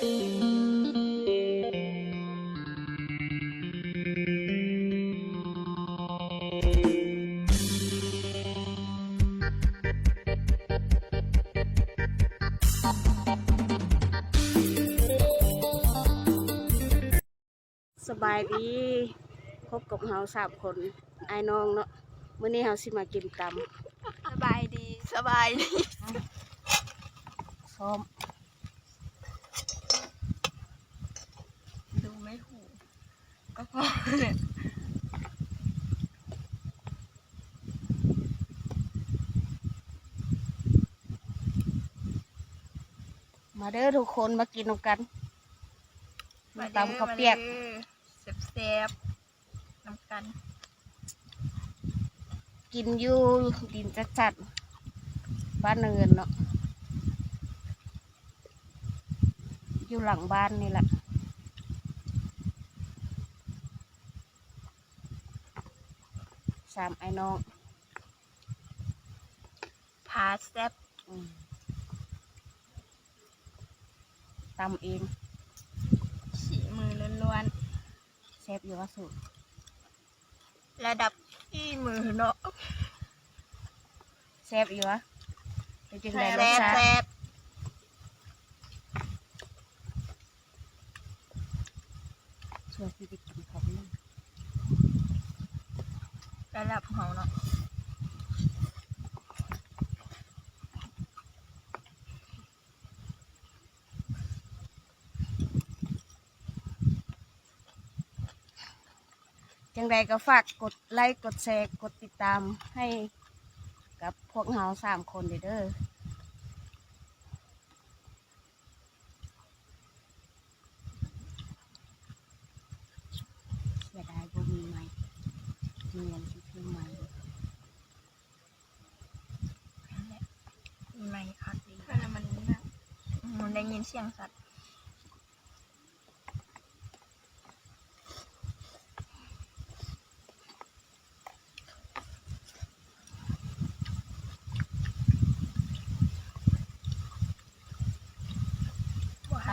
สบายดีพบกับเฮา3 คนไอ้น้องเนาะมื้อนี้เฮาสิมากินตำสบายดีสบายดีซ้อมดูไม่ถูกก็พอเนี่ยมาเด้อทุกคนมากินนำกันตำข้าวเปียกแซ่บๆน้ำกันกินอยู่ดินจัดบ้านเนินเนาะอยู่หลังบ้านนี่แหละ3ไอ้น้องพาแซ่บตำเอง ฉีมือล้วนแซ่บอยู่ว่าสูตร ๆระดับที่มือเนาะแซ่บอยู่วะเป็นจังได๋รส แซ่บ ชาติ แซ่บ ช่วยสิไปกินข้าวนึง ระดับเขาเนาะจังใดก็ฝากกดไลค์กดแชร์กดติดตามให้กับพวกเรา3 คนเด้อเสียดายบ่มีไม้มีเงินที่ซื้อไม้ ไม่คักดีเพราะมันได้ยินเสียงสัตว์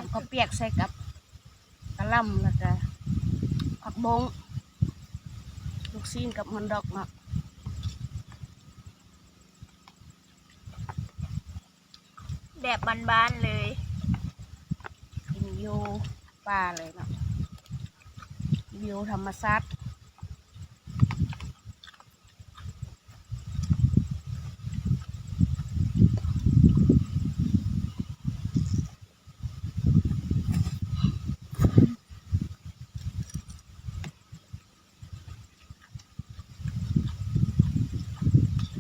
ทำข้าวเปียกใส่กับกะหล่ำแล้วก็ผักบงลูกซีนกับฮอนดอกเนาะ แบบบ้านๆเลยกินอยู่ป่าเลยเนาะวิวธรรมชาติ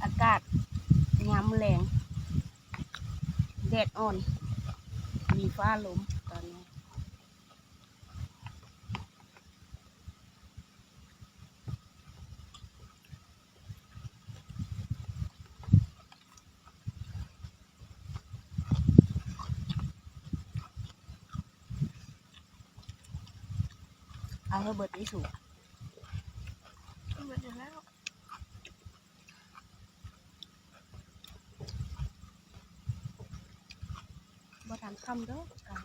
อากาศยามแรงแดดอ่อนมีฟ้าลมตอนนี้เอาให้เบิดที่สุดหมดแล้ว บ่ทันค่ำเด้อกัน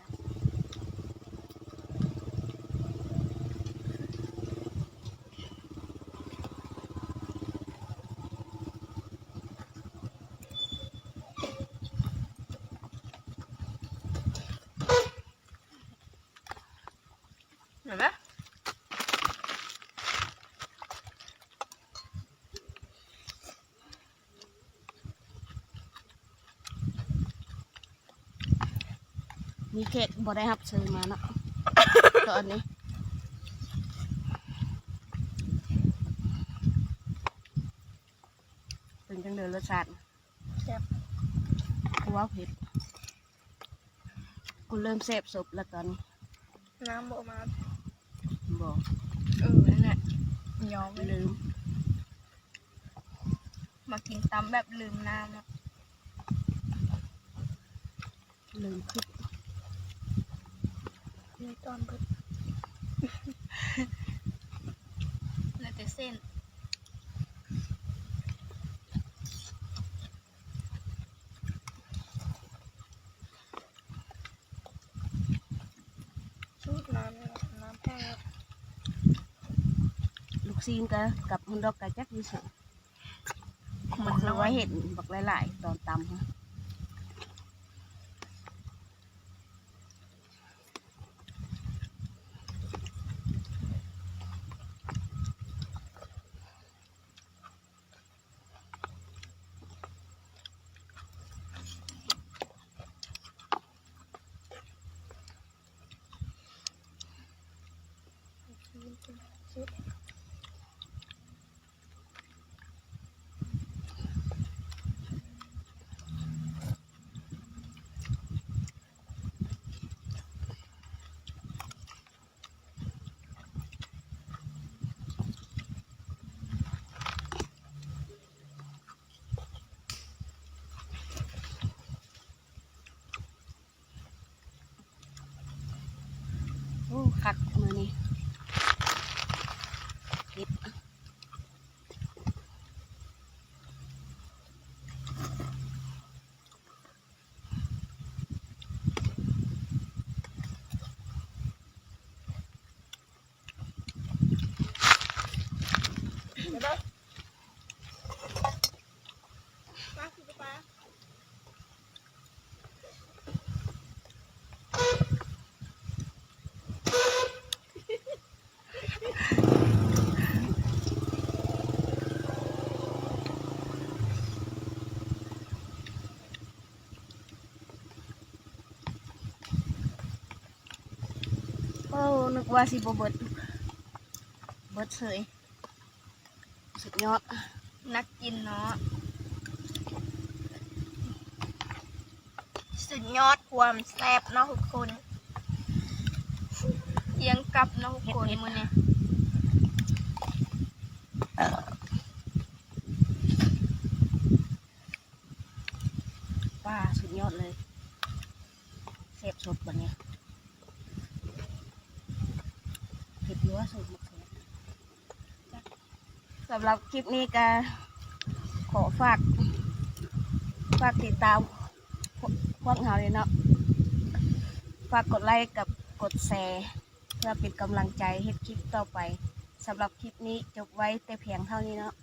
เห็นไหมมีเขตบ่ได้รับเชิญมาเนาะ ตอนนี้เป็นจังเดินรสชาติ แซ่บ กูว่าเผ็ดกูเริ่มเสพศพแล้วตอนนี้ น้ำบอกมา บอก นั่นแหละยอมไปเลย ลืม มากินตำแบบลืมน้ำอะ ลืมคึก ในตอนเบิดเหลือแต่เส้น น้ำแห้งแล้ว ลูกซีนกับฮอนดอกกับจักอยู่เฉย มัน คือ น้อ ว่าย เห็นบักหลายๆตอนตำฮะโอ้คักมือนี่เผ็ดโอ้นึกว่าสิบ่เบิดเฉยสุดยอด นักกินเนาะสุดยอดความแซ่บเนาะทุกคนเทียงกับเนาะทุกคนมื้อนี้ ป้าสุดยอดเลยเสพสดแบบนี้เผ็ดเยอะสุดมากเลยสำหรับคลิปนี้ก็ขอฝากติดตามพวกเราเลยเนาะฝากกดไลค์กับกดแชร์เพื่อเป็นกำลังใจให้คลิปต่อไปสำหรับคลิปนี้จบไว้แต่เพียงเท่านี้เนาะ